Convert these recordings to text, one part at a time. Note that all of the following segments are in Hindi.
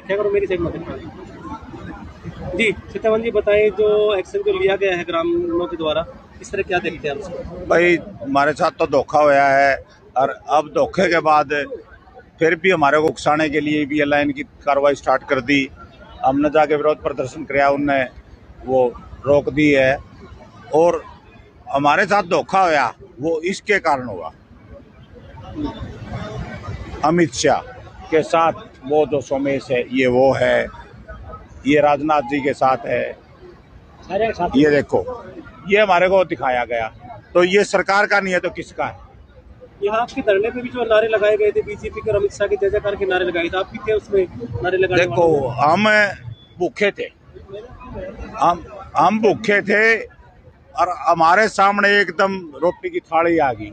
क्या करो मेरी साइड मत देखना। जी सत्यवान जी बताएं, जो एक्शन जो लिया गया है ग्रामीणों के द्वारा, इस तरह क्या देखते हैं आप उसको? भाई हमारे साथ तो धोखा होया है, और अब धोखे के बाद फिर भी हमारे को उकसाने के लिए भी लाइन की कार्रवाई स्टार्ट कर दी। हमने जाके विरोध प्रदर्शन किया, उनने वो रोक दी है। और हमारे साथ धोखा होया वो इसके कारण हुआ, अमित शाह के साथ वो जो सोमेश है, ये वो है, ये राजनाथ जी के साथ है, ये देखो, ये हमारे को दिखाया गया। तो ये सरकार का नहीं है तो किसका है? यहाँ आपके धरने पे भी जो नारे लगाए गए थे बीजेपी के और अमित शाह के जय जयकार के नारे लगाए थे, आप भी थे उसमें नारे लगाने देखो, हम भूखे थे, हम भूखे थे, और हमारे सामने एकदम रोटी की थाली आ गई।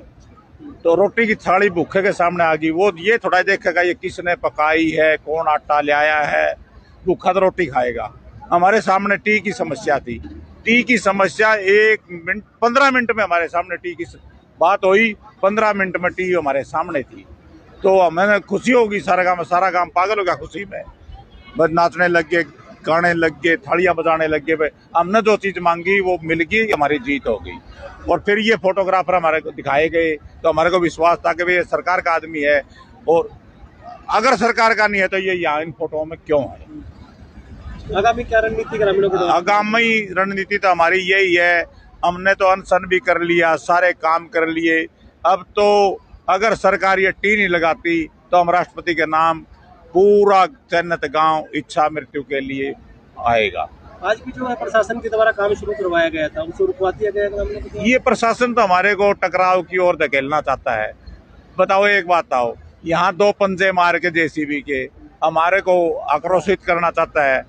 तो रोटी की थाली भूखे के सामने आ गई, वो ये थोड़ा देखेगा ये किसने पकाई है, कौन आटा ले आया है। भूखा तो रोटी खाएगा। हमारे सामने टी की समस्या थी, टी की समस्या 1 मिनट 15 मिनट में हमारे सामने टी की बात हुई, 15 मिनट में टी हमारे सामने थी। तो हमें खुशी होगी, सारा गांव पागल हो गया खुशी में, बस नाचने लग गए, गाने लग गए, थालियां बजाने लग गए। हमने जो चीज मांगी वो मिल गई, हमारी जीत हो गई। और फिर ये फोटोग्राफर हमारे को दिखाए गए, तो हमारे को विश्वास था कि भाई ये सरकार का आदमी है, और अगर सरकार का नहीं है तो ये यहाँ इन फोटो में क्यों है। आगामी क्या रणनीति ग्रामीणों के द्वारा? आगामी रणनीति तो हमारी यही है, हमने तो अनशन भी कर लिया, सारे काम कर लिए। अब तो अगर सरकार ये टी नहीं लगाती तो हम राष्ट्रपति के नाम पूरा चन्नत गांव इच्छा मृत्यु के लिए आएगा। आज भी जो है प्रशासन के द्वारा काम शुरू करवाया गया था, उसे रुकवा दिया गया। ये प्रशासन तो हमारे को टकराव की ओर धकेलना चाहता है। बताओ एक बात आओ, यहाँ 2 पंजे मार के जेसीबी के हमारे को आक्रोशित करना चाहता है।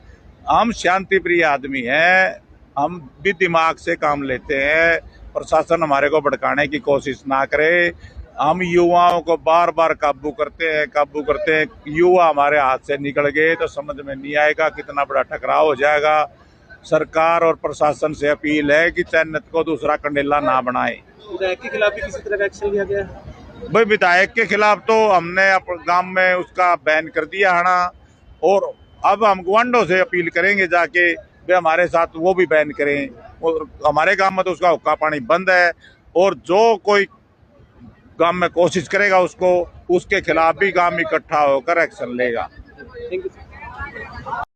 हम शांति प्रिय आदमी हैं, हम भी दिमाग से काम लेते हैं। प्रशासन हमारे को भड़काने की कोशिश ना करे। हम युवाओं को बार बार काबू करते हैं। युवा हमारे हाथ से निकल गए तो समझ में नहीं आएगा कितना बड़ा टकराव हो जाएगा। सरकार और प्रशासन से अपील है कि चैनत को दूसरा कंडेला ना बनाए। विधायक के खिलाफ भी किसी तरह का एक्शन लिया गया है? भाई विधायक के खिलाफ तो हमने अपने गांव में उसका बैन कर दिया है ना, और अब हम गवांडों से अपील करेंगे जाके वे हमारे साथ वो भी बैन करें। और हमारे गांव में तो उसका हुक्का पानी बंद है, और जो कोई गांव में कोशिश करेगा उसके खिलाफ भी गांव इकट्ठा होकर एक्शन लेगा। Thank you.